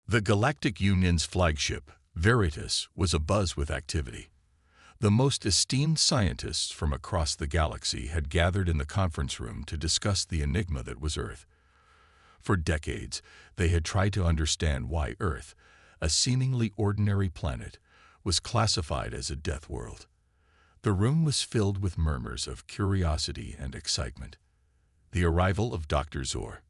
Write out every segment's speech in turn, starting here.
The Galactic Union's flagship, Veritas, was abuzz with activity. The most esteemed scientists from across the galaxy had gathered in the conference room to discuss the enigma that was Earth. For decades, they had tried to understand why Earth, a seemingly ordinary planet, was classified as a death world. The room was filled with murmurs of curiosity and excitement. The arrival of Dr. Zor.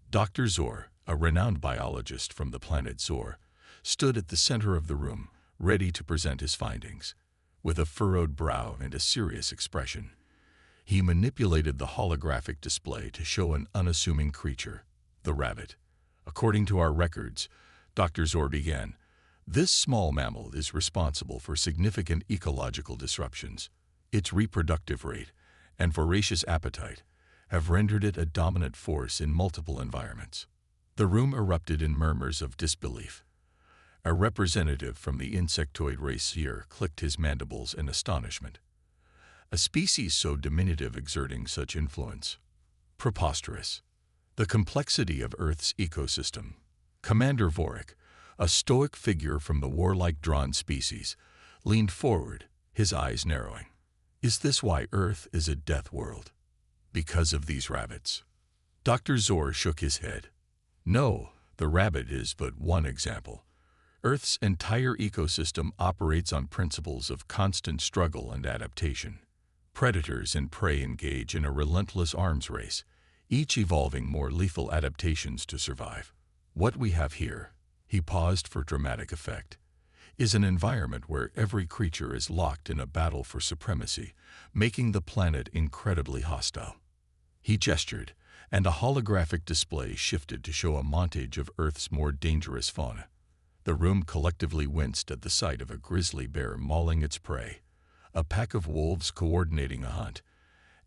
Dr. Zor, a renowned biologist from the planet Zor, stood at the center of the room, ready to present his findings. With a furrowed brow and a serious expression, he manipulated the holographic display to show an unassuming creature, the rabbit. According to our records, Dr. Zor began, this small mammal is responsible for significant ecological disruptions. Its reproductive rate and voracious appetite have rendered it a dominant force in multiple environments. The room erupted in murmurs of disbelief. A representative from the insectoid race here clicked his mandibles in astonishment. A species so diminutive exerting such influence. Preposterous. The complexity of Earth's ecosystem. Commander Vorik, a stoic figure from the warlike drawn species, leaned forward, his eyes narrowing. Is this why Earth is a death world? Because of these rabbits? Dr. Zor shook his head. No, the rabbit is but one example. Earth's entire ecosystem operates on principles of constant struggle and adaptation. Predators and prey engage in a relentless arms race, each evolving more lethal adaptations to survive. What we have here, he paused for dramatic effect, is an environment where every creature is locked in a battle for supremacy, making the planet incredibly hostile. He gestured, and a holographic display shifted to show a montage of Earth's more dangerous fauna. The room collectively winced at the sight of a grizzly bear mauling its prey, a pack of wolves coordinating a hunt,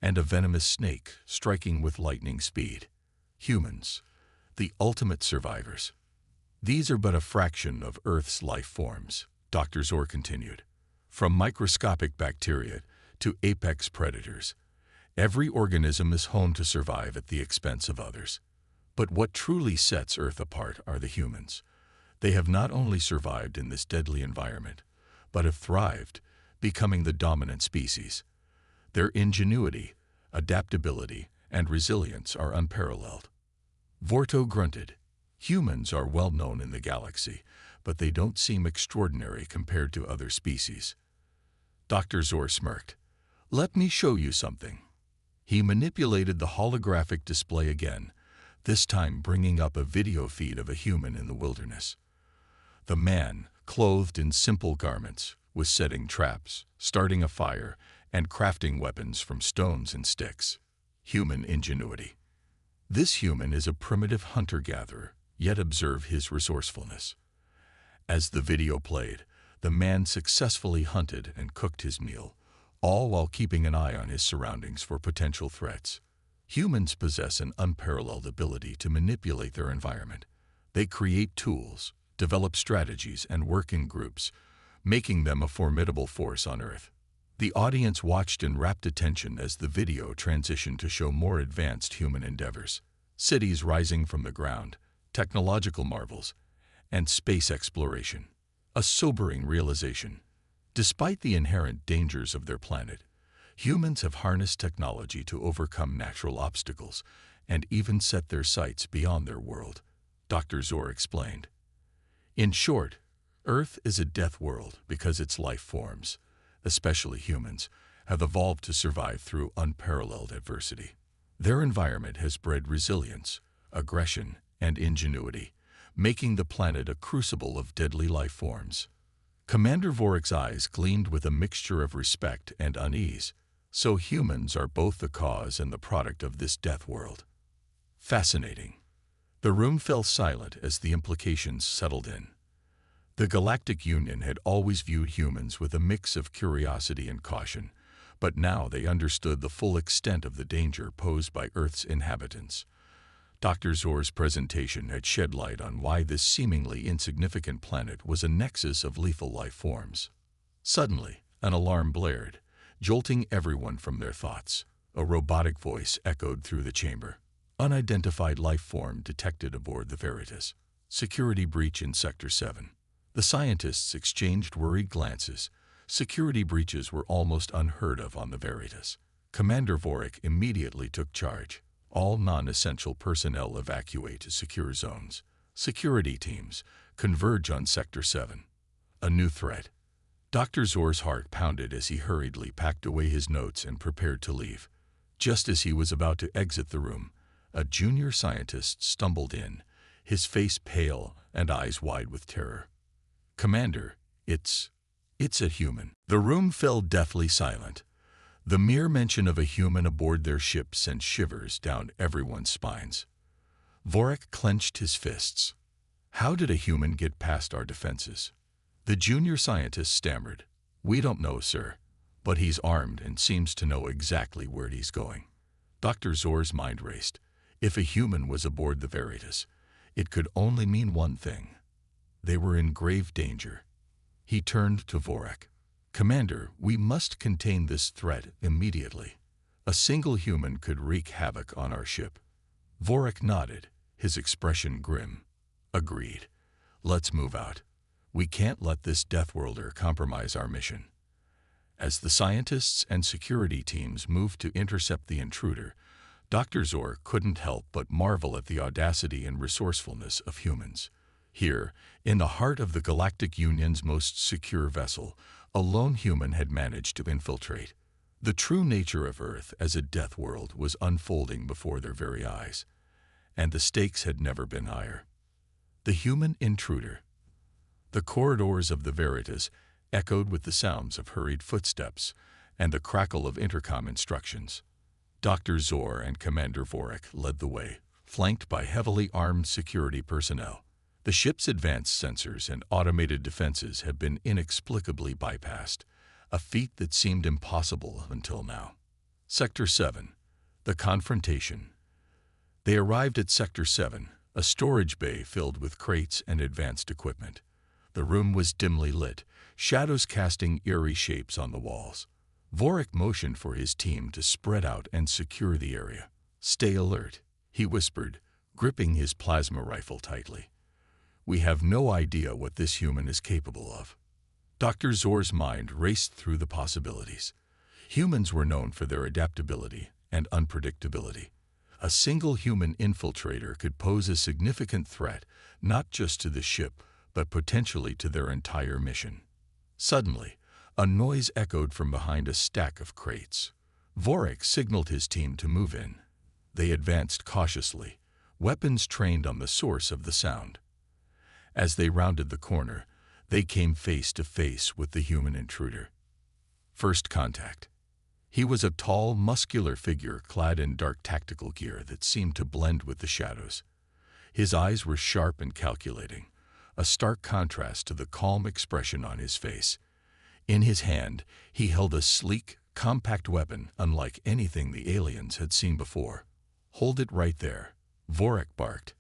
and a venomous snake striking with lightning speed. Humans, the ultimate survivors. These are but a fraction of Earth's life forms, Dr. Zor continued. From microscopic bacteria to apex predators, every organism is honed to survive at the expense of others. But what truly sets Earth apart are the humans. They have not only survived in this deadly environment, but have thrived, becoming the dominant species. Their ingenuity, adaptability, and resilience are unparalleled. Vorto grunted. Humans are well known in the galaxy, but they don't seem extraordinary compared to other species. Dr. Zor smirked. Let me show you something. He manipulated the holographic display again, this time bringing up a video feed of a human in the wilderness. The man, clothed in simple garments, was setting traps, starting a fire, and crafting weapons from stones and sticks. Human ingenuity. This human is a primitive hunter-gatherer, yet observe his resourcefulness. As the video played, the man successfully hunted and cooked his meal, all while keeping an eye on his surroundings for potential threats. Humans possess an unparalleled ability to manipulate their environment. They create tools, develop strategies, and work in groups, making them a formidable force on Earth. The audience watched in rapt attention as the video transitioned to show more advanced human endeavors. Cities rising from the ground, technological marvels, and space exploration. A sobering realization. Despite the inherent dangers of their planet, humans have harnessed technology to overcome natural obstacles and even set their sights beyond their world, Dr. Zor explained. In short, Earth is a death world because its life forms, especially humans, have evolved to survive through unparalleled adversity. Their environment has bred resilience, aggression, and ingenuity, making the planet a crucible of deadly life forms. Commander Vorik's eyes gleamed with a mixture of respect and unease. So humans are both the cause and the product of this death world. Fascinating. The room fell silent as the implications settled in. The Galactic Union had always viewed humans with a mix of curiosity and caution, but now they understood the full extent of the danger posed by Earth's inhabitants. Dr. Zor's presentation had shed light on why this seemingly insignificant planet was a nexus of lethal life forms. Suddenly, an alarm blared, jolting everyone from their thoughts. A robotic voice echoed through the chamber. Unidentified life form detected aboard the Veritas. Security breach in Sector 7. The scientists exchanged worried glances. Security breaches were almost unheard of on the Veritas. Commander Vorik immediately took charge. All non-essential personnel evacuate to secure zones. Security teams converge on Sector 7. A new threat. Dr. Zor's heart pounded as he hurriedly packed away his notes and prepared to leave. Just as he was about to exit the room, a junior scientist stumbled in, his face pale and eyes wide with terror. "Commander, it's a human." The room fell deathly silent. The mere mention of a human aboard their ship sent shivers down everyone's spines. Vorik clenched his fists. How did a human get past our defenses? The junior scientist stammered. "We don't know, sir, but he's armed and seems to know exactly where he's going." Dr. Zor's mind raced. If a human was aboard the Veritas, it could only mean one thing. They were in grave danger. He turned to Vorik. "Commander, we must contain this threat immediately. A single human could wreak havoc on our ship." Vorik nodded, his expression grim. "Agreed. Let's move out. We can't let this Deathworlder compromise our mission." As the scientists and security teams moved to intercept the intruder, Dr. Zor couldn't help but marvel at the audacity and resourcefulness of humans. Here, in the heart of the Galactic Union's most secure vessel, a lone human had managed to infiltrate. The true nature of Earth as a death world was unfolding before their very eyes, and the stakes had never been higher. The human intruder. The corridors of the Veritas echoed with the sounds of hurried footsteps and the crackle of intercom instructions. Dr. Zor and Commander Vorik led the way, flanked by heavily armed security personnel. The ship's advanced sensors and automated defenses had been inexplicably bypassed, a feat that seemed impossible until now. Sector 7. The confrontation. They arrived at Sector 7, a storage bay filled with crates and advanced equipment. The room was dimly lit, shadows casting eerie shapes on the walls. Vorik motioned for his team to spread out and secure the area. "Stay alert," he whispered, gripping his plasma rifle tightly. "We have no idea what this human is capable of." Dr. Zor's mind raced through the possibilities. Humans were known for their adaptability and unpredictability. A single human infiltrator could pose a significant threat, not just to the ship, but potentially to their entire mission. Suddenly, a noise echoed from behind a stack of crates. Vorik signaled his team to move in. They advanced cautiously, weapons trained on the source of the sound. As they rounded the corner, they came face to face with the human intruder. First contact. He was a tall, muscular figure clad in dark tactical gear that seemed to blend with the shadows. His eyes were sharp and calculating, a stark contrast to the calm expression on his face. In his hand, he held a sleek, compact weapon unlike anything the aliens had seen before. "Hold it right there," Vorik barked,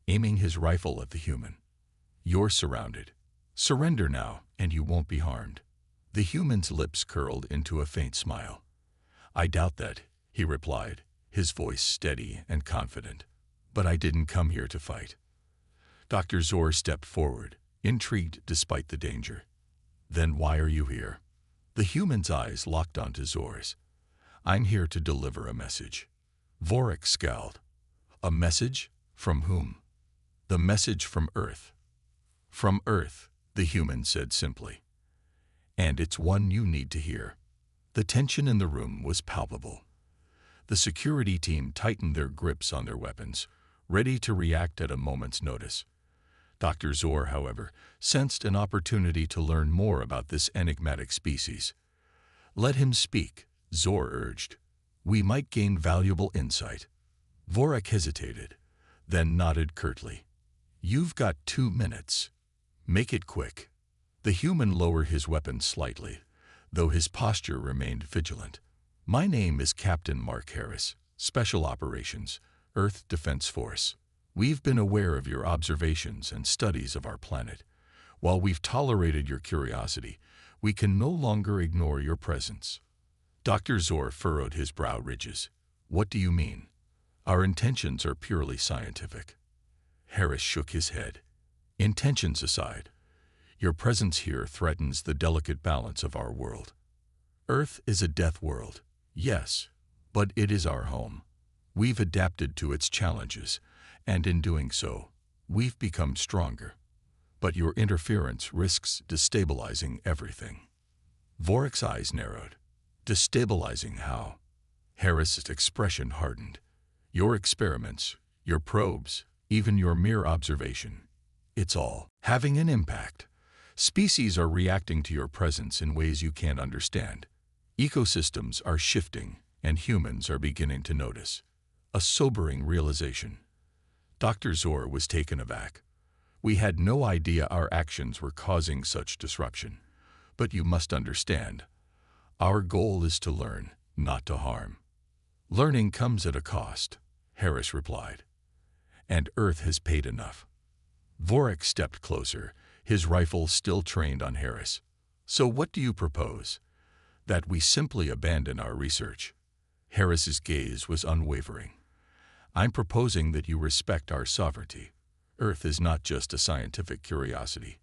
aiming his rifle at the human. "You're surrounded. Surrender now, and you won't be harmed." The human's lips curled into a faint smile. "I doubt that," he replied, his voice steady and confident. "But I didn't come here to fight." Dr. Zor stepped forward, intrigued despite the danger. "Then why are you here?" The human's eyes locked onto Zor's. "I'm here to deliver a message." Vorik scowled. "A message? From whom?" "The message from Earth." "From Earth," the human said simply. "And it's one you need to hear." The tension in the room was palpable. The security team tightened their grips on their weapons, ready to react at a moment's notice. Dr. Zor, however, sensed an opportunity to learn more about this enigmatic species. "Let him speak," Zor urged. "We might gain valuable insight." Vorik hesitated, then nodded curtly. "You've got 2 minutes. Make it quick." The human lowered his weapon slightly, though his posture remained vigilant. "My name is Captain Mark Harris, Special Operations, Earth Defense Force. We've been aware of your observations and studies of our planet. While we've tolerated your curiosity, we can no longer ignore your presence." Dr. Zor furrowed his brow ridges. "What do you mean?" "Our intentions are purely scientific." Harris shook his head. Intentions aside, your presence here threatens the delicate balance of our world. Earth is a death world, yes, but it is our home. We've adapted to its challenges, and in doing so, we've become stronger. But your interference risks destabilizing everything. Vorik's eyes narrowed. Destabilizing how? Harris's expression hardened. Your experiments, your probes, even your mere observation, it's all having an impact. Species are reacting to your presence in ways you can't understand. Ecosystems are shifting, and humans are beginning to notice. A sobering realization. Dr. Zor was taken aback. We had no idea our actions were causing such disruption. But you must understand, our goal is to learn, not to harm. Learning comes at a cost, Harris replied. And Earth has paid enough. Vorik stepped closer, his rifle still trained on Harris. So what do you propose? That we simply abandon our research? Harris's gaze was unwavering. I'm proposing that you respect our sovereignty. Earth is not just a scientific curiosity.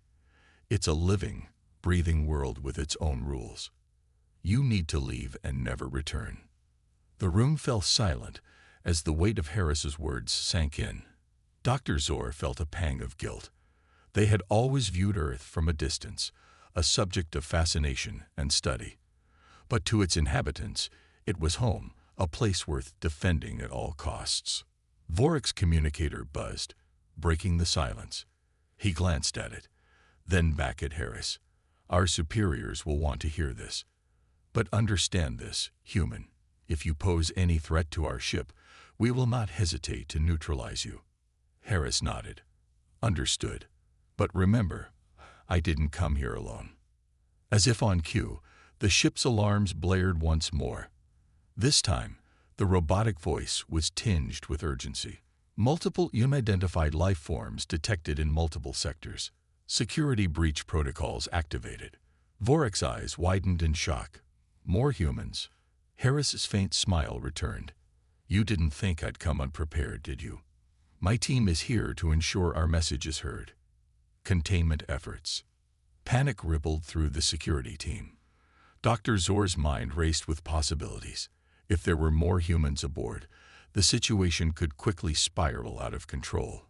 It's a living, breathing world with its own rules. You need to leave and never return. The room fell silent as the weight of Harris's words sank in. Dr. Zor felt a pang of guilt. They had always viewed Earth from a distance, a subject of fascination and study. But to its inhabitants, it was home, a place worth defending at all costs. Vorik's communicator buzzed, breaking the silence. He glanced at it, then back at Harris. Our superiors will want to hear this. But understand this, human. If you pose any threat to our ship, we will not hesitate to neutralize you. Harris nodded. Understood. But remember, I didn't come here alone. As if on cue, the ship's alarms blared once more. This time, the robotic voice was tinged with urgency. Multiple unidentified life forms detected in multiple sectors. Security breach protocols activated. Vorik's eyes widened in shock. More humans. Harris's faint smile returned. You didn't think I'd come unprepared, did you? My team is here to ensure our message is heard. Containment efforts. Panic rippled through the security team. Dr. Zor's mind raced with possibilities. If there were more humans aboard, the situation could quickly spiral out of control.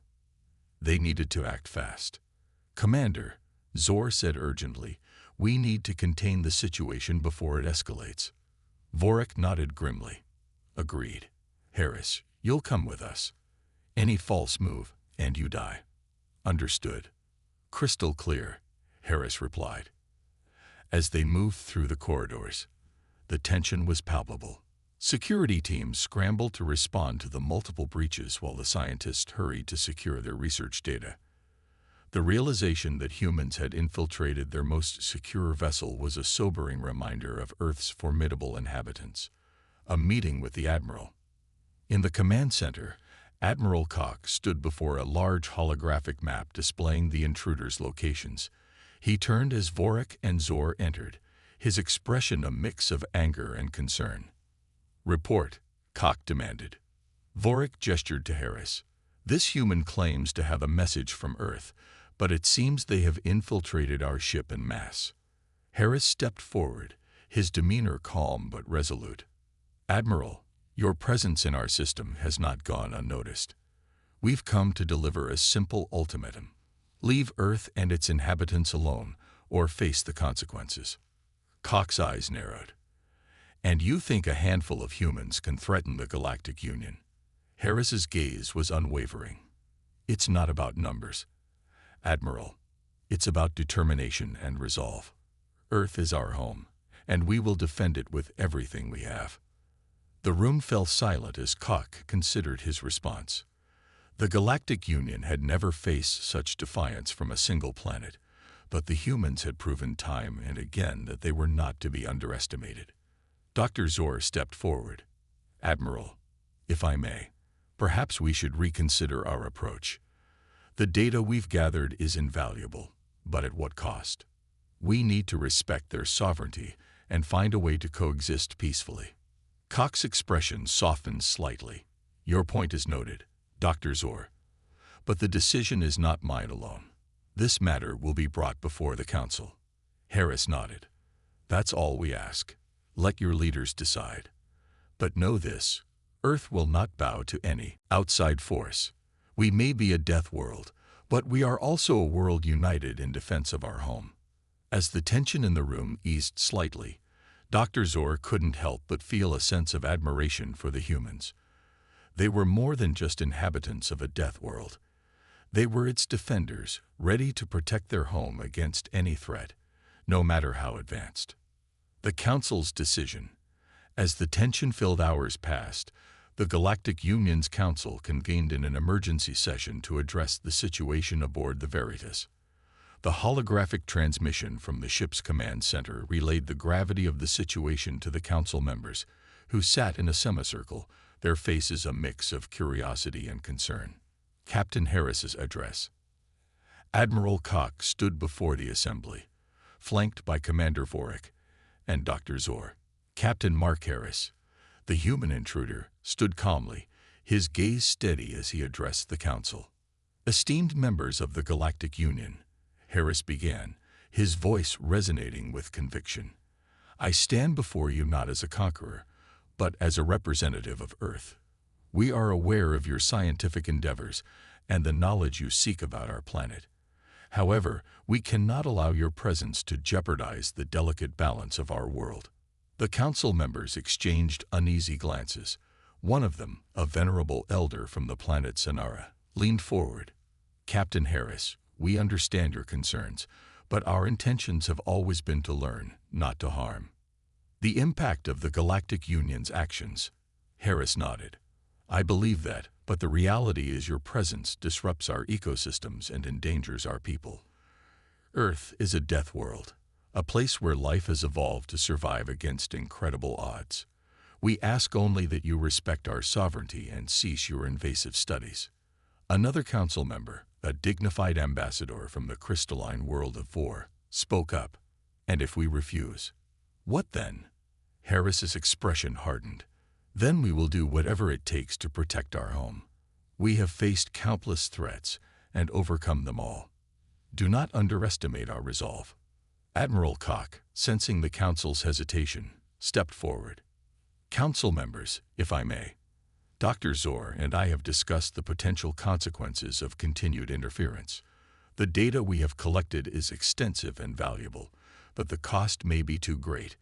They needed to act fast. Commander, Zor said urgently, we need to contain the situation before it escalates. Vorik nodded grimly. Agreed. Harris, you'll come with us. Any false move, and you die. Understood. Crystal clear, Harris replied. As they moved through the corridors, the tension was palpable. Security teams scrambled to respond to the multiple breaches while the scientists hurried to secure their research data. The realization that humans had infiltrated their most secure vessel was a sobering reminder of Earth's formidable inhabitants. A meeting with the Admiral. In the command center, Admiral Koch stood before a large holographic map displaying the intruders' locations. He turned as Vorik and Zor entered, his expression a mix of anger and concern. Report, Koch demanded. Vorik gestured to Harris. This human claims to have a message from Earth, but it seems they have infiltrated our ship en masse. Harris stepped forward, his demeanor calm but resolute. Admiral, your presence in our system has not gone unnoticed. We've come to deliver a simple ultimatum. Leave Earth and its inhabitants alone, or face the consequences. Koch's eyes narrowed. And you think a handful of humans can threaten the Galactic Union? Harris's gaze was unwavering. It's not about numbers, Admiral. It's about determination and resolve. Earth is our home, and we will defend it with everything we have. The room fell silent as Koch considered his response. The Galactic Union had never faced such defiance from a single planet, but the humans had proven time and again that they were not to be underestimated. Dr. Zor stepped forward. Admiral, if I may, perhaps we should reconsider our approach. The data we've gathered is invaluable, but at what cost? We need to respect their sovereignty and find a way to coexist peacefully. Koch's expression softened slightly. Your point is noted, Dr. Zor. But the decision is not mine alone. This matter will be brought before the council. Harris nodded. That's all we ask. Let your leaders decide. But know this, Earth will not bow to any outside force. We may be a death world, but we are also a world united in defense of our home. As the tension in the room eased slightly, Dr. Zor couldn't help but feel a sense of admiration for the humans. They were more than just inhabitants of a death world. They were its defenders, ready to protect their home against any threat, no matter how advanced. The Council's decision. As the tension-filled hours passed, the Galactic Union's Council convened in an emergency session to address the situation aboard the Veritas. The holographic transmission from the ship's command center relayed the gravity of the situation to the Council members, who sat in a semicircle, their faces a mix of curiosity and concern. Captain Harris's address. Admiral Cox stood before the assembly, flanked by Commander Vorik and Dr. Zor. Captain Mark Harris, the human intruder, stood calmly, his gaze steady as he addressed the council. Esteemed members of the Galactic Union, Harris began, his voice resonating with conviction. I stand before you not as a conqueror, but as a representative of Earth. We are aware of your scientific endeavors and the knowledge you seek about our planet. However, we cannot allow your presence to jeopardize the delicate balance of our world. The council members exchanged uneasy glances. One of them, a venerable elder from the planet Sonara, leaned forward. Captain Harris, we understand your concerns, but our intentions have always been to learn, not to harm. The impact of the Galactic Union's actions. Harris nodded. I believe that, but the reality is your presence disrupts our ecosystems and endangers our people. Earth is a death world, a place where life has evolved to survive against incredible odds. We ask only that you respect our sovereignty and cease your invasive studies. Another council member, a dignified ambassador from the crystalline world of War, spoke up. And if we refuse? What then? Harris's expression hardened. Then we will do whatever it takes to protect our home. We have faced countless threats and overcome them all. Do not underestimate our resolve. Admiral Koch, sensing the council's hesitation, stepped forward. Council members, if I may. Dr. Zor and I have discussed the potential consequences of continued interference. The data we have collected is extensive and valuable, but the cost may be too great.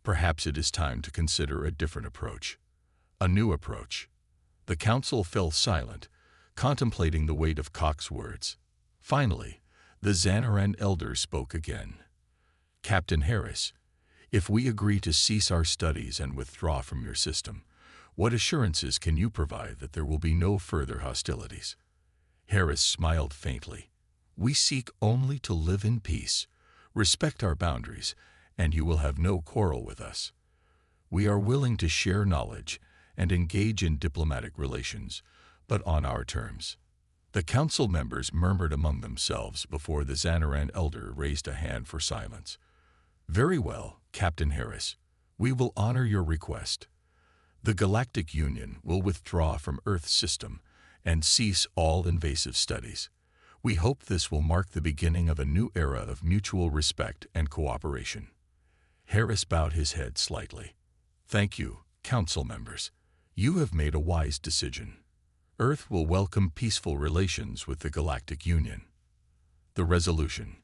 Perhaps it is time to consider a different approach. A new approach. The council fell silent, contemplating the weight of Koch's words. Finally, the Xanaran elder spoke again. Captain Harris, if we agree to cease our studies and withdraw from your system, what assurances can you provide that there will be no further hostilities? Harris smiled faintly. We seek only to live in peace, respect our boundaries, and you will have no quarrel with us. We are willing to share knowledge and engage in diplomatic relations, but on our terms. The council members murmured among themselves before the Xanaran elder raised a hand for silence. Very well, Captain Harris. We will honor your request. The Galactic Union will withdraw from Earth's system and cease all invasive studies. We hope this will mark the beginning of a new era of mutual respect and cooperation. Harris bowed his head slightly. Thank you, council members. You have made a wise decision. Earth will welcome peaceful relations with the Galactic Union. The resolution.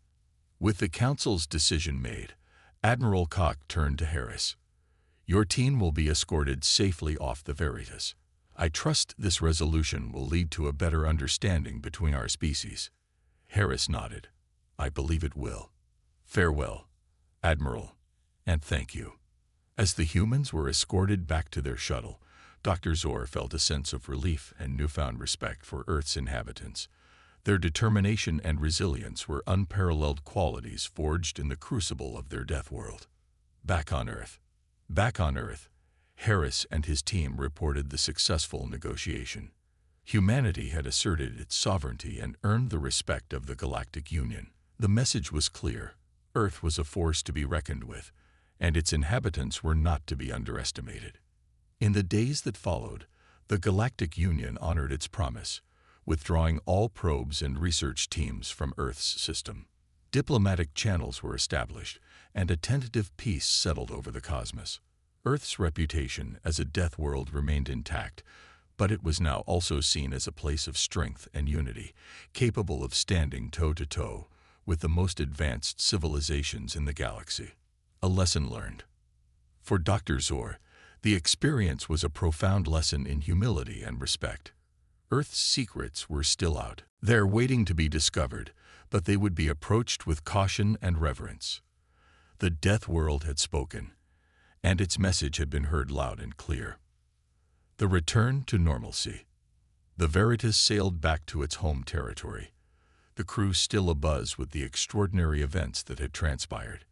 With the council's decision made, Admiral Koch turned to Harris. Your team will be escorted safely off the Veritas. I trust this resolution will lead to a better understanding between our species. Harris nodded. I believe it will. Farewell, Admiral, and thank you. As the humans were escorted back to their shuttle, Dr. Zor felt a sense of relief and newfound respect for Earth's inhabitants. Their determination and resilience were unparalleled qualities forged in the crucible of their death world. Back on Earth, Harris and his team reported the successful negotiation. Humanity had asserted its sovereignty and earned the respect of the Galactic Union. The message was clear. Earth was a force to be reckoned with, and its inhabitants were not to be underestimated. In the days that followed, the Galactic Union honored its promise, withdrawing all probes and research teams from Earth's system. Diplomatic channels were established, and a tentative peace settled over the cosmos. Earth's reputation as a death world remained intact, but it was now also seen as a place of strength and unity, capable of standing toe-to-toe with the most advanced civilizations in the galaxy. A lesson learned. For Dr. Zor, the experience was a profound lesson in humility and respect. Earth's secrets were still out there waiting to be discovered, but they would be approached with caution and reverence. The death world had spoken, and its message had been heard loud and clear. The return to normalcy. The Veritas sailed back to its home territory, the crew still abuzz with the extraordinary events that had transpired.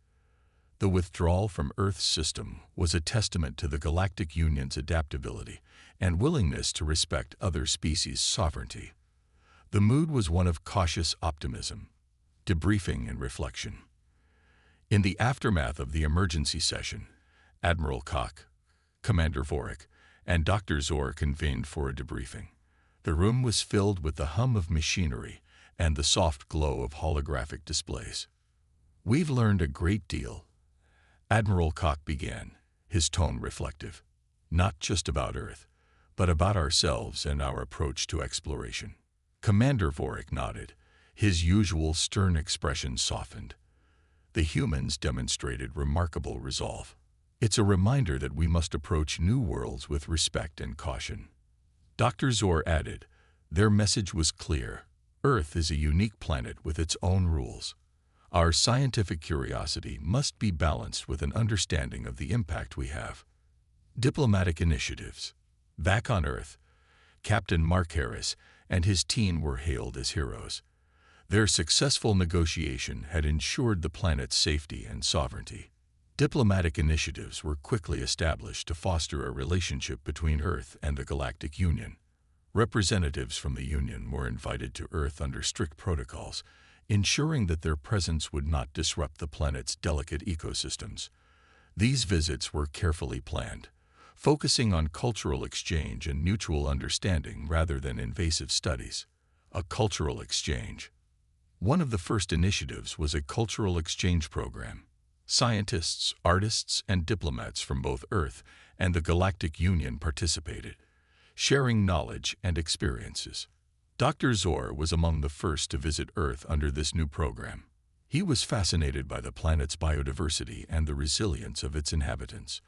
The withdrawal from Earth's system was a testament to the Galactic Union's adaptability and willingness to respect other species' sovereignty. The mood was one of cautious optimism, debriefing and reflection. In the aftermath of the emergency session, Admiral Koch, Commander Vorik, and Dr. Zor convened for a debriefing. The room was filled with the hum of machinery and the soft glow of holographic displays. "We've learned a great deal," Admiral Koch began, his tone reflective. "Not just about Earth, but about ourselves and our approach to exploration." Commander Vorik nodded, his usual stern expression softened. The humans demonstrated remarkable resolve. "It's a reminder that we must approach new worlds with respect and caution." Dr. Zor added, "Their message was clear. Earth is a unique planet with its own rules. Our scientific curiosity must be balanced with an understanding of the impact we have." Diplomatic initiatives. Back on Earth, Captain Mark Harris and his team were hailed as heroes. Their successful negotiation had ensured the planet's safety and sovereignty. Diplomatic initiatives were quickly established to foster a relationship between Earth and the Galactic Union. Representatives from the Union were invited to Earth under strict protocols, ensuring that their presence would not disrupt the planet's delicate ecosystems. These visits were carefully planned, focusing on cultural exchange and mutual understanding rather than invasive studies. A cultural exchange. One of the first initiatives was a cultural exchange program. Scientists, artists, and diplomats from both Earth and the Galactic Union participated, sharing knowledge and experiences. Dr. Zor was among the first to visit Earth under this new program. He was fascinated by the planet's biodiversity and the resilience of its inhabitants.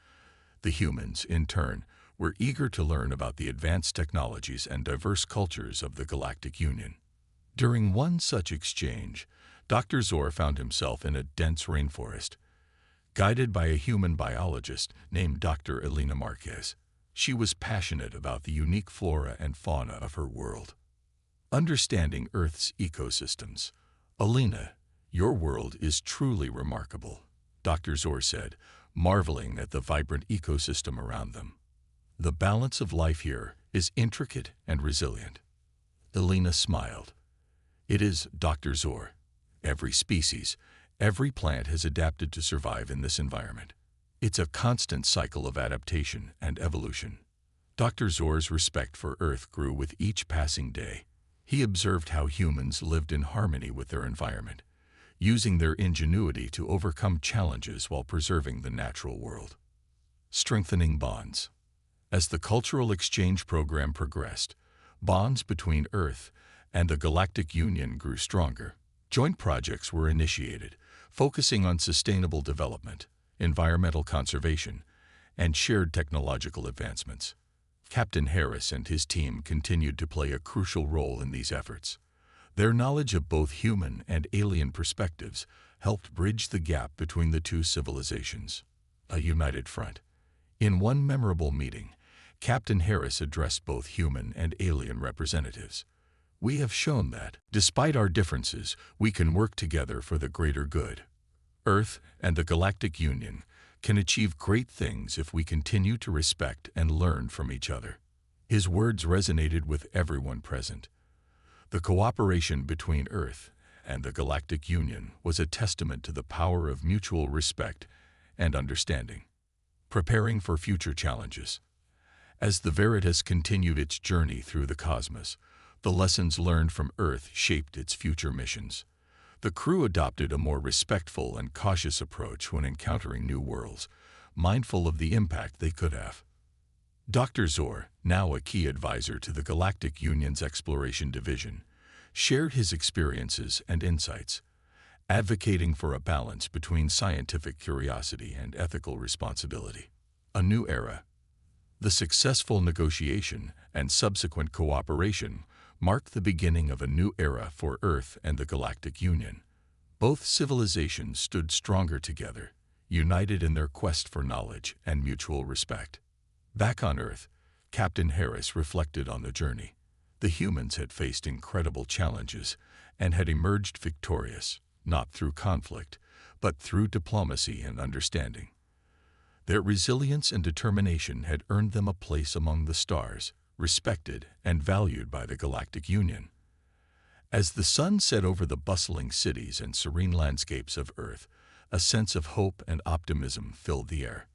The humans, in turn, were eager to learn about the advanced technologies and diverse cultures of the Galactic Union. During one such exchange, Dr. Zor found himself in a dense rainforest, guided by a human biologist named Dr. Elena Marquez. She was passionate about the unique flora and fauna of her world. Understanding Earth's ecosystems. "Elena, your world is truly remarkable," Dr. Zor said, marveling at the vibrant ecosystem around them. "The balance of life here is intricate and resilient." Elena smiled. "It is, Dr. Zor. Every species, every plant has adapted to survive in this environment. It's a constant cycle of adaptation and evolution." Dr. Zor's respect for Earth grew with each passing day. He observed how humans lived in harmony with their environment, using their ingenuity to overcome challenges while preserving the natural world. Strengthening bonds. As the cultural exchange program progressed, bonds between Earth and the Galactic Union grew stronger. Joint projects were initiated, focusing on sustainable development, environmental conservation, and shared technological advancements. Captain Harris and his team continued to play a crucial role in these efforts. Their knowledge of both human and alien perspectives helped bridge the gap between the two civilizations. A united front. In one memorable meeting, Captain Harris addressed both human and alien representatives. "We have shown that, despite our differences, we can work together for the greater good. Earth and the Galactic Union can achieve great things if we continue to respect and learn from each other." His words resonated with everyone present. The cooperation between Earth and the Galactic Union was a testament to the power of mutual respect and understanding. Preparing for future challenges. As the Veritas continued its journey through the cosmos, The lessons learned from Earth shaped its future missions. The crew adopted a more respectful and cautious approach when encountering new worlds, mindful of the impact they could have. Dr. Zor, now a key advisor to the Galactic Union's Exploration Division, shared his experiences and insights, advocating for a balance between scientific curiosity and ethical responsibility. A new era. The successful negotiation and subsequent cooperation marked the beginning of a new era for Earth and the Galactic Union. Both civilizations stood stronger together, united in their quest for knowledge and mutual respect. Back on Earth, Captain Harris reflected on the journey. The humans had faced incredible challenges and had emerged victorious, not through conflict, but through diplomacy and understanding. Their resilience and determination had earned them a place among the stars, respected and valued by the Galactic Union. As the sun set over the bustling cities and serene landscapes of Earth, a sense of hope and optimism filled the air.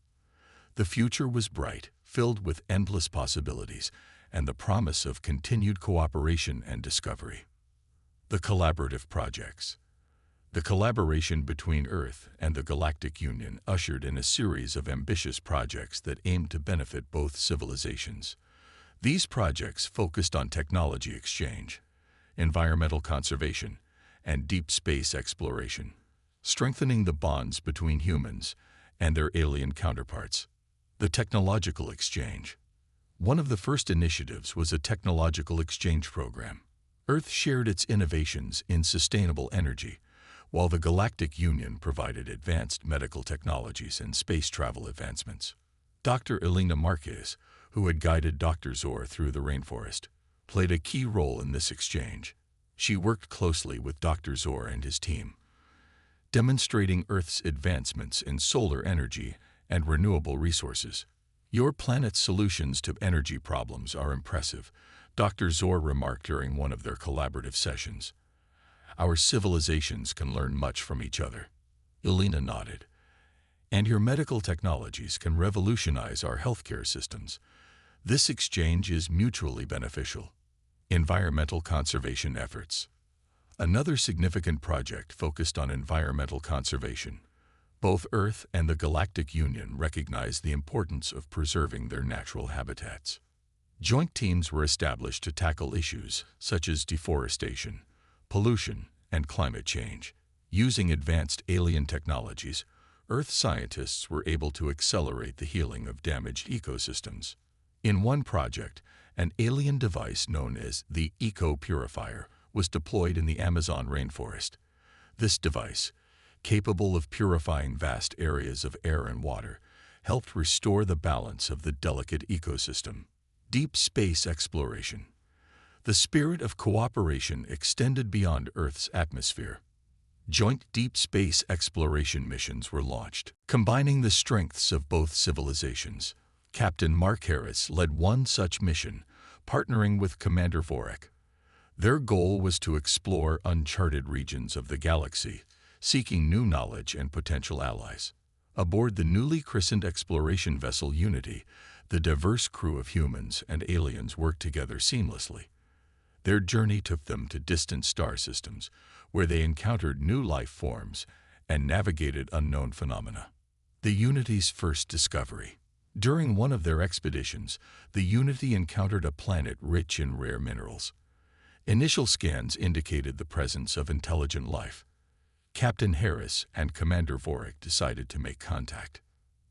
The future was bright, filled with endless possibilities, and the promise of continued cooperation and discovery. The collaborative projects. The collaboration between Earth and the Galactic Union ushered in a series of ambitious projects that aimed to benefit both civilizations. These projects focused on technology exchange, environmental conservation, and deep space exploration, strengthening the bonds between humans and their alien counterparts. The technological exchange. One of the first initiatives was a technological exchange program. Earth shared its innovations in sustainable energy, while the Galactic Union provided advanced medical technologies and space travel advancements. Dr. Elena Marquez, who had guided Dr. Zor through the rainforest, played a key role in this exchange. She worked closely with Dr. Zor and his team, demonstrating Earth's advancements in solar energy and renewable resources. "Your planet's solutions to energy problems are impressive," Dr. Zor remarked during one of their collaborative sessions. "Our civilizations can learn much from each other." Elena nodded. "And your medical technologies can revolutionize our healthcare systems. This exchange is mutually beneficial." Environmental conservation efforts. Another significant project focused on environmental conservation. Both Earth and the Galactic Union recognized the importance of preserving their natural habitats. Joint teams were established to tackle issues such as deforestation, pollution, and climate change. Using advanced alien technologies, Earth scientists were able to accelerate the healing of damaged ecosystems. In one project, an alien device known as the Eco-Purifier was deployed in the Amazon rainforest. This device, capable of purifying vast areas of air and water, helped restore the balance of the delicate ecosystem. Deep space exploration. The spirit of cooperation extended beyond Earth's atmosphere. Joint deep space exploration missions were launched, combining the strengths of both civilizations. Captain Mark Harris led one such mission, partnering with Commander Vorak. Their goal was to explore uncharted regions of the galaxy, seeking new knowledge and potential allies. Aboard the newly christened exploration vessel Unity, the diverse crew of humans and aliens worked together seamlessly. Their journey took them to distant star systems, where they encountered new life forms and navigated unknown phenomena. The Unity's first discovery. During one of their expeditions, the Unity encountered a planet rich in rare minerals. Initial scans indicated the presence of intelligent life. Captain Harris and Commander Vorak decided to make contact.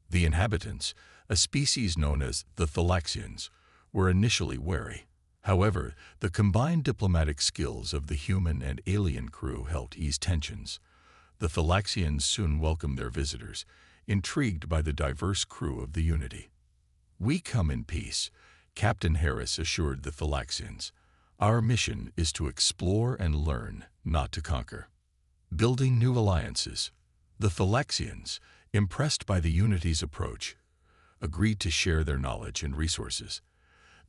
The inhabitants, a species known as the Thalaxians, were initially wary. However, the combined diplomatic skills of the human and alien crew helped ease tensions. The Thalaxians soon welcomed their visitors, intrigued by the diverse crew of the Unity. "We come in peace," Captain Harris assured the Thalaxians. "Our mission is to explore and learn, not to conquer." Building new alliances. The Thalaxians, impressed by the Unity's approach, agreed to share their knowledge and resources.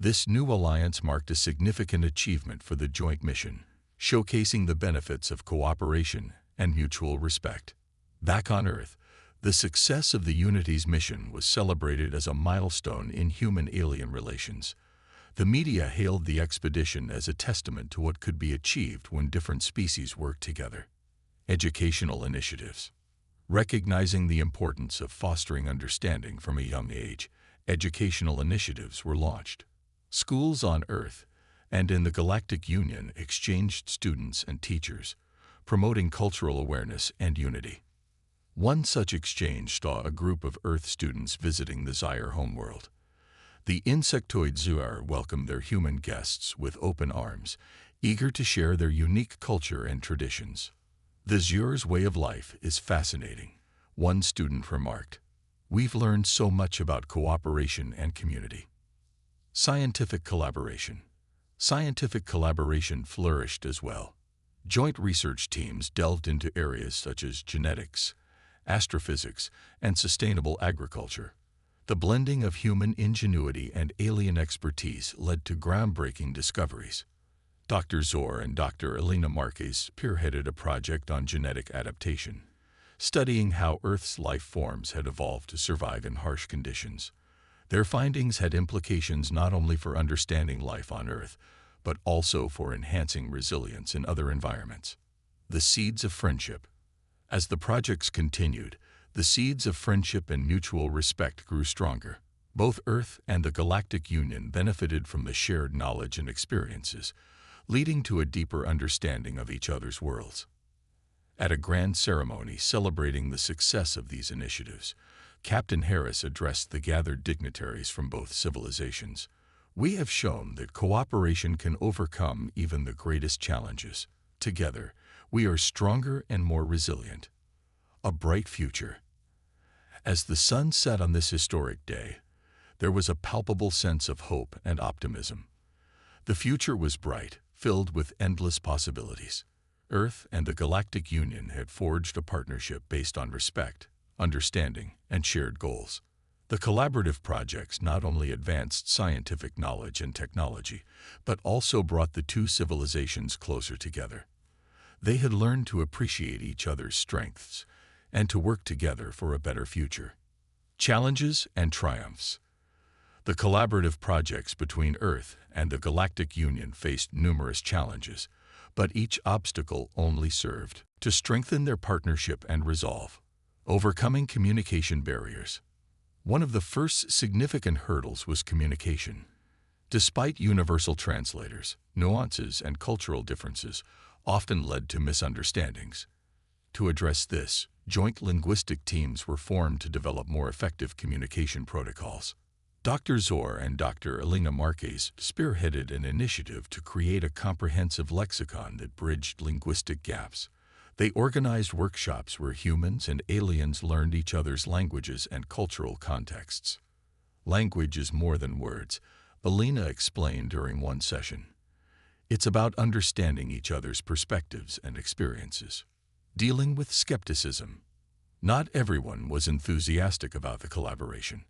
This new alliance marked a significant achievement for the joint mission, showcasing the benefits of cooperation and mutual respect. Back on Earth, the success of the Unity's mission was celebrated as a milestone in human-alien relations. The media hailed the expedition as a testament to what could be achieved when different species worked together. Educational initiatives. Recognizing the importance of fostering understanding from a young age, educational initiatives were launched. Schools on Earth and in the Galactic Union exchanged students and teachers, promoting cultural awareness and unity. One such exchange saw a group of Earth students visiting the Zyre homeworld. The insectoid Zyre welcomed their human guests with open arms, eager to share their unique culture and traditions. The Zyre's way of life is fascinating, one student remarked. We've learned so much about cooperation and community. Scientific collaboration. Scientific collaboration flourished as well. Joint research teams delved into areas such as genetics, astrophysics, and sustainable agriculture. The blending of human ingenuity and alien expertise led to groundbreaking discoveries. Dr. Zor and Dr. Elena Marquez spearheaded a project on genetic adaptation, studying how Earth's life forms had evolved to survive in harsh conditions. Their findings had implications not only for understanding life on Earth, but also for enhancing resilience in other environments. The seeds of friendship. As the projects continued, the seeds of friendship and mutual respect grew stronger. Both Earth and the Galactic Union benefited from the shared knowledge and experiences, leading to a deeper understanding of each other's worlds. At a grand ceremony celebrating the success of these initiatives, Captain Harris addressed the gathered dignitaries from both civilizations. We have shown that cooperation can overcome even the greatest challenges. Together, we are stronger and more resilient. A bright future. As the sun set on this historic day, there was a palpable sense of hope and optimism. The future was bright, filled with endless possibilities. Earth and the Galactic Union had forged a partnership based on respect, understanding, and shared goals. The collaborative projects not only advanced scientific knowledge and technology, but also brought the two civilizations closer together. They had learned to appreciate each other's strengths and to work together for a better future. Challenges and triumphs. The collaborative projects between Earth and the Galactic Union faced numerous challenges, but each obstacle only served to strengthen their partnership and resolve. Overcoming communication barriers. One of the first significant hurdles was communication. Despite universal translators, nuances and cultural differences often led to misunderstandings. To address this, joint linguistic teams were formed to develop more effective communication protocols. Dr. Zor and Dr. Elena Marquez spearheaded an initiative to create a comprehensive lexicon that bridged linguistic gaps. They organized workshops where humans and aliens learned each other's languages and cultural contexts. Language is more than words, Elena explained during one session. It's about understanding each other's perspectives and experiences. Dealing with skepticism. Not everyone was enthusiastic about the collaboration.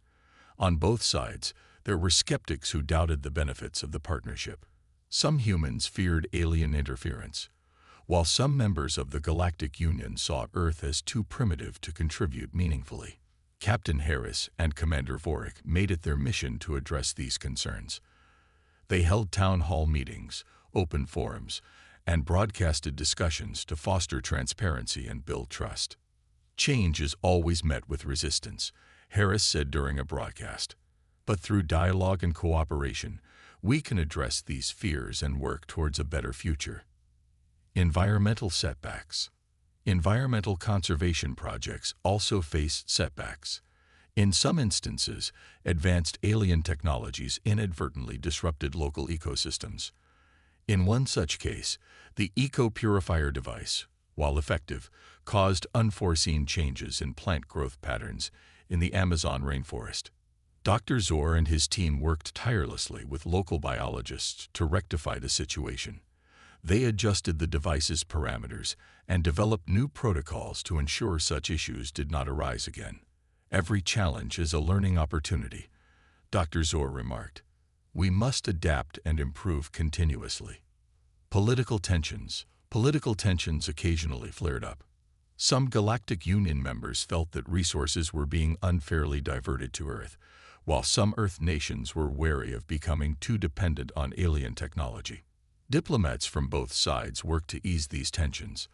On both sides, there were skeptics who doubted the benefits of the partnership. Some humans feared alien interference, while some members of the Galactic Union saw Earth as too primitive to contribute meaningfully. Captain Harris and Commander Vorik made it their mission to address these concerns. They held town hall meetings, open forums, and broadcasted discussions to foster transparency and build trust. Change is always met with resistance, Harris said during a broadcast. But through dialogue and cooperation, we can address these fears and work towards a better future. Environmental setbacks. Environmental conservation projects also faced setbacks. In some instances, advanced alien technologies inadvertently disrupted local ecosystems. In one such case, the eco-purifier device, while effective, caused unforeseen changes in plant growth patterns in the Amazon rainforest. Dr. Zor and his team worked tirelessly with local biologists to rectify the situation. They adjusted the device's parameters and developed new protocols to ensure such issues did not arise again. Every challenge is a learning opportunity, Dr. Zor remarked. We must adapt and improve continuously. Political tensions. Political tensions occasionally flared up. Some Galactic Union members felt that resources were being unfairly diverted to Earth, while some Earth nations were wary of becoming too dependent on alien technology. Diplomats from both sides worked to ease these tensions.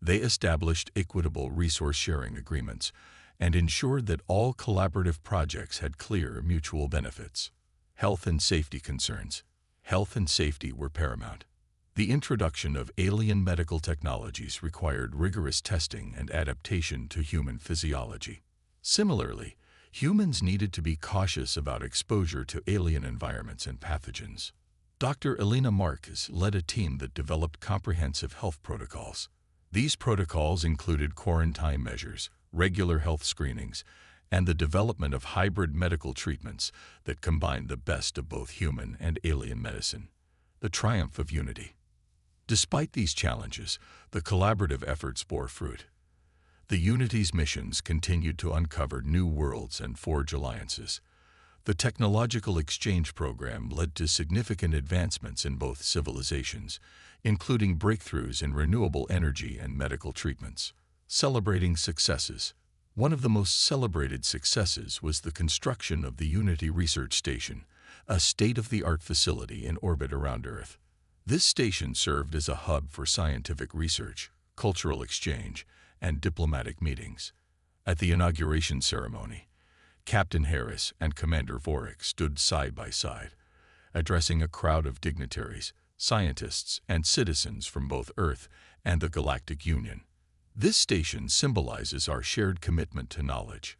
They established equitable resource-sharing agreements and ensured that all collaborative projects had clear mutual benefits. Health and safety concerns. Health and safety were paramount. The introduction of alien medical technologies required rigorous testing and adaptation to human physiology. Similarly, humans needed to be cautious about exposure to alien environments and pathogens. Dr. Elena Marquez led a team that developed comprehensive health protocols. These protocols included quarantine measures, regular health screenings, and the development of hybrid medical treatments that combined the best of both human and alien medicine. The triumph of unity. Despite these challenges, the collaborative efforts bore fruit. The Unity's missions continued to uncover new worlds and forge alliances. The technological exchange program led to significant advancements in both civilizations, including breakthroughs in renewable energy and medical treatments. Celebrating successes. One of the most celebrated successes was the construction of the Unity Research Station, a state-of-the-art facility in orbit around Earth. This station served as a hub for scientific research, cultural exchange, and diplomatic meetings. At the inauguration ceremony, Captain Harris and Commander Vorik stood side by side, addressing a crowd of dignitaries, scientists, and citizens from both Earth and the Galactic Union. This station symbolizes our shared commitment to knowledge,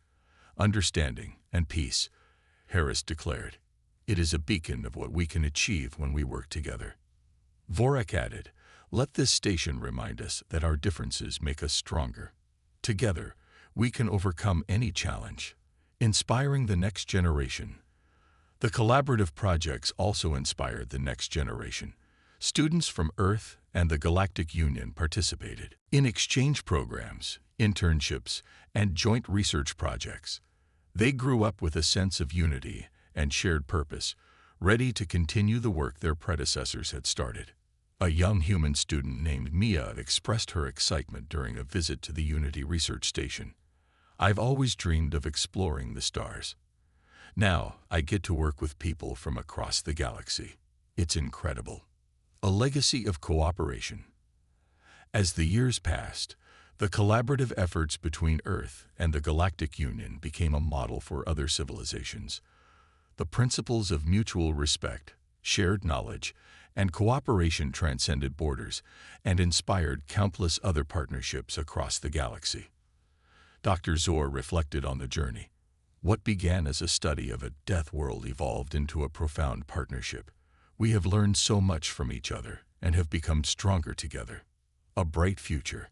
understanding, and peace, Harris declared. It is a beacon of what we can achieve when we work together. Vorik added, "Let this station remind us that our differences make us stronger. Together, we can overcome any challenge." Inspiring the next generation. The collaborative projects also inspired the next generation. Students from Earth and the Galactic Union participated in exchange programs, internships, and joint research projects. They grew up with a sense of unity and shared purpose, ready to continue the work their predecessors had started. A young human student named Mia expressed her excitement during a visit to the Unity Research Station. "I've always dreamed of exploring the stars. Now I get to work with people from across the galaxy. It's incredible." A legacy of cooperation. As the years passed, the collaborative efforts between Earth and the Galactic Union became a model for other civilizations. The principles of mutual respect, shared knowledge, and cooperation transcended borders and inspired countless other partnerships across the galaxy. Dr. Zor reflected on the journey. What began as a study of a Deathworld evolved into a profound partnership. We have learned so much from each other and have become stronger together. A bright future.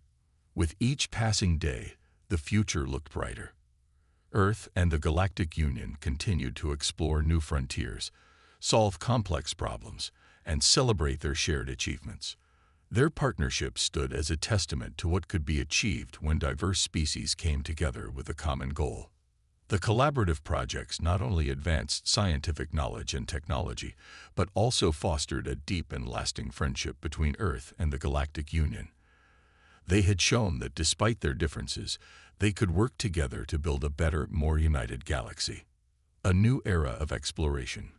With each passing day, the future looked brighter. Earth and the Galactic Union continued to explore new frontiers, solve complex problems, and celebrate their shared achievements. Their partnership stood as a testament to what could be achieved when diverse species came together with a common goal. The collaborative projects not only advanced scientific knowledge and technology, but also fostered a deep and lasting friendship between Earth and the Galactic Union. They had shown that despite their differences, they could work together to build a better, more united galaxy. A new era of exploration.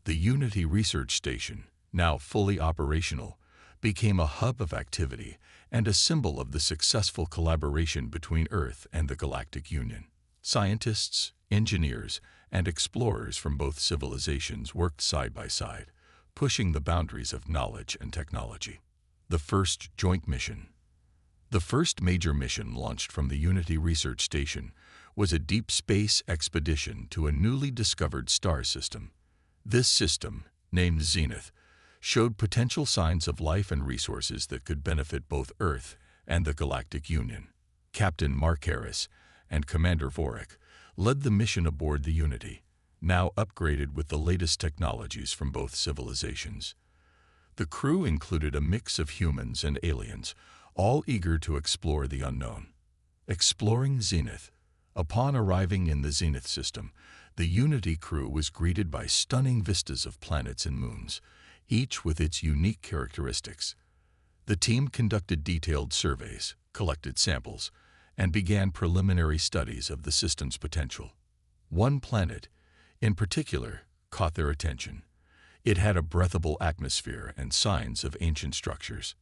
The Unity Research Station, now fully operational, became a hub of activity and a symbol of the successful collaboration between Earth and the Galactic Union. Scientists, engineers, and explorers from both civilizations worked side by side, pushing the boundaries of knowledge and technology. The first joint mission. The first major mission launched from the Unity Research Station was a deep space expedition to a newly discovered star system. This system, named Zenith, showed potential signs of life and resources that could benefit both Earth and the Galactic Union. Captain Mark Harris and Commander Vorik led the mission aboard the Unity, now upgraded with the latest technologies from both civilizations. The crew included a mix of humans and aliens, all eager to explore the unknown. Exploring Zenith. Upon arriving in the Zenith system, the Unity crew was greeted by stunning vistas of planets and moons, each with its unique characteristics. The team conducted detailed surveys, collected samples, and began preliminary studies of the system's potential. One planet, in particular, caught their attention. It had a breathable atmosphere and signs of ancient structures.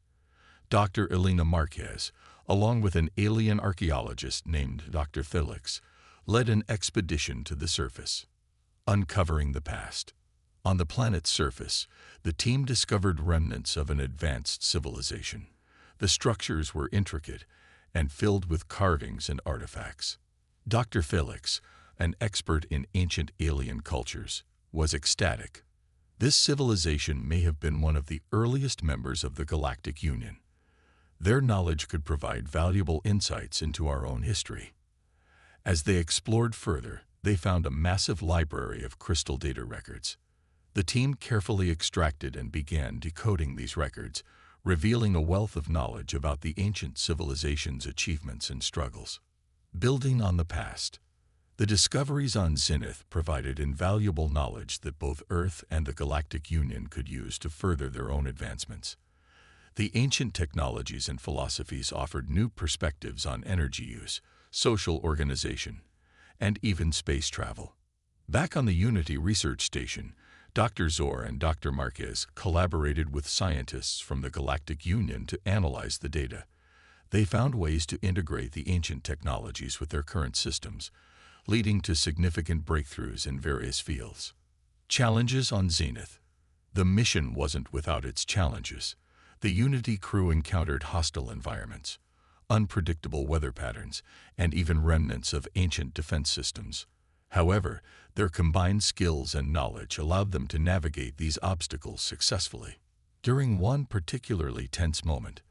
Dr. Elena Marquez, along with an alien archaeologist named Dr. Felix, led an expedition to the surface, uncovering the past. On the planet's surface, the team discovered remnants of an advanced civilization. The structures were intricate and filled with carvings and artifacts. Dr. Felix, an expert in ancient alien cultures, was ecstatic. This civilization may have been one of the earliest members of the Galactic Union. Their knowledge could provide valuable insights into our own history. As they explored further, they found a massive library of crystal data records. The team carefully extracted and began decoding these records, revealing a wealth of knowledge about the ancient civilization's achievements and struggles. Building on the past, the discoveries on Zenith provided invaluable knowledge that both Earth and the Galactic Union could use to further their own advancements. The ancient technologies and philosophies offered new perspectives on energy use, social organization, and even space travel. Back on the Unity Research Station, Dr. Zor and Dr. Marquez collaborated with scientists from the Galactic Union to analyze the data. They found ways to integrate the ancient technologies with their current systems, leading to significant breakthroughs in various fields. Challenges on Zenith. The mission wasn't without its challenges. The Unity crew encountered hostile environments, unpredictable weather patterns, and even remnants of ancient defense systems. However, their combined skills and knowledge allowed them to navigate these obstacles successfully. During one particularly tense moment,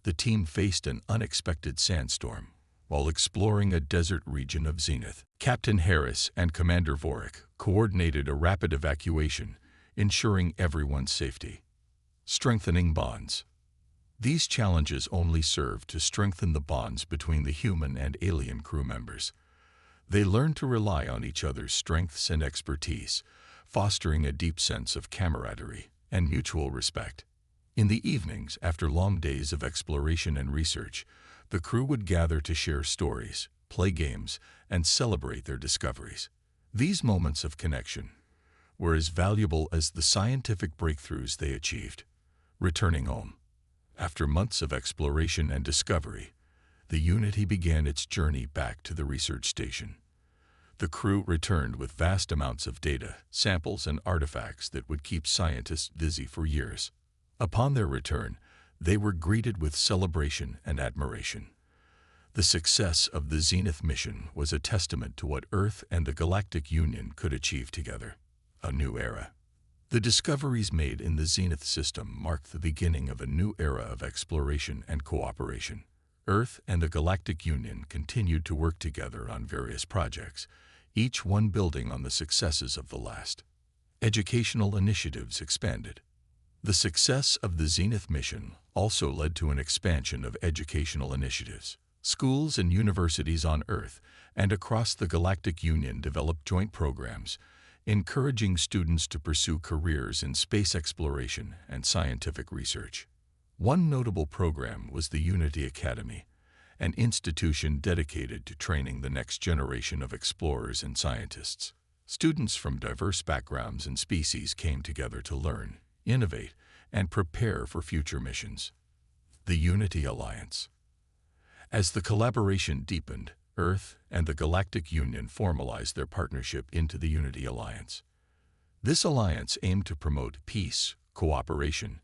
the team faced an unexpected sandstorm while exploring a desert region of Zenith. Captain Harris and Commander Vorik coordinated a rapid evacuation, ensuring everyone's safety. Strengthening bonds. These challenges only served to strengthen the bonds between the human and alien crew members. They learned to rely on each other's strengths and expertise, fostering a deep sense of camaraderie and mutual respect. In the evenings, after long days of exploration and research, the crew would gather to share stories, play games, and celebrate their discoveries. These moments of connection were as valuable as the scientific breakthroughs they achieved. Returning home. After months of exploration and discovery, the Unity began its journey back to the research station. The crew returned with vast amounts of data, samples, and artifacts that would keep scientists busy for years. Upon their return, they were greeted with celebration and admiration. The success of the Zenith mission was a testament to what Earth and the Galactic Union could achieve together. A new era. The discoveries made in the Zenith system marked the beginning of a new era of exploration and cooperation. Earth and the Galactic Union continued to work together on various projects, each one building on the successes of the last. Educational initiatives expanded. The success of the Zenith mission also led to an expansion of educational initiatives. Schools and universities on Earth and across the Galactic Union developed joint programs, encouraging students to pursue careers in space exploration and scientific research. One notable program was the Unity Academy, an institution dedicated to training the next generation of explorers and scientists. Students from diverse backgrounds and species came together to learn, innovate, and prepare for future missions. The Unity Alliance. As the collaboration deepened, Earth and the Galactic Union formalized their partnership into the Unity Alliance. This alliance aimed to promote peace, cooperation,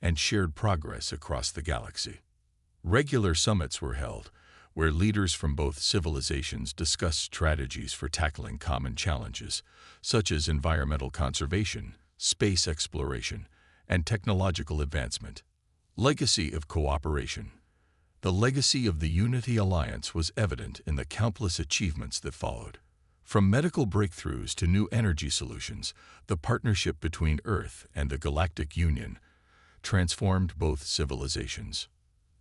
and shared progress across the galaxy. Regular summits were held, where leaders from both civilizations discussed strategies for tackling common challenges, such as environmental conservation, space exploration, and technological advancement. Legacy of cooperation. The legacy of the Unity Alliance was evident in the countless achievements that followed. From medical breakthroughs to new energy solutions, the partnership between Earth and the Galactic Union transformed both civilizations.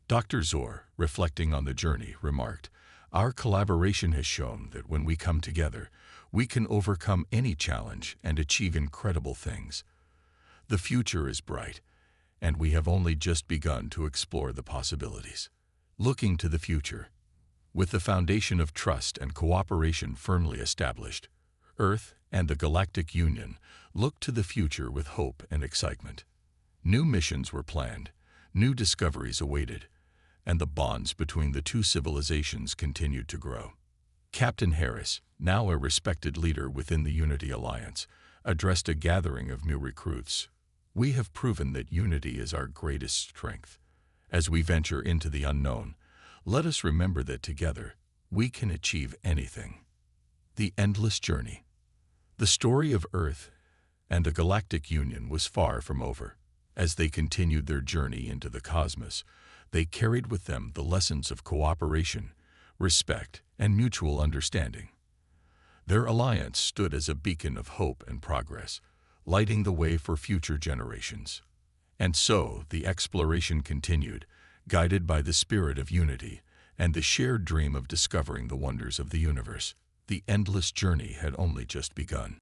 Dr. Zor, reflecting on the journey, remarked, "Our collaboration has shown that when we come together, we can overcome any challenge and achieve incredible things. The future is bright, and we have only just begun to explore the possibilities." Looking to the future. With the foundation of trust and cooperation firmly established, Earth and the Galactic Union looked to the future with hope and excitement. New missions were planned, new discoveries awaited, and the bonds between the two civilizations continued to grow. Captain Harris, now a respected leader within the Unity Alliance, addressed a gathering of new recruits. "We have proven that unity is our greatest strength. As we venture into the unknown, let us remember that together we can achieve anything." The endless journey. The story of Earth and the Galactic Union was far from over. As they continued their journey into the cosmos, they carried with them the lessons of cooperation, respect, and mutual understanding. Their alliance stood as a beacon of hope and progress, lighting the way for future generations. And so the exploration continued, guided by the spirit of unity and the shared dream of discovering the wonders of the universe. The endless journey had only just begun.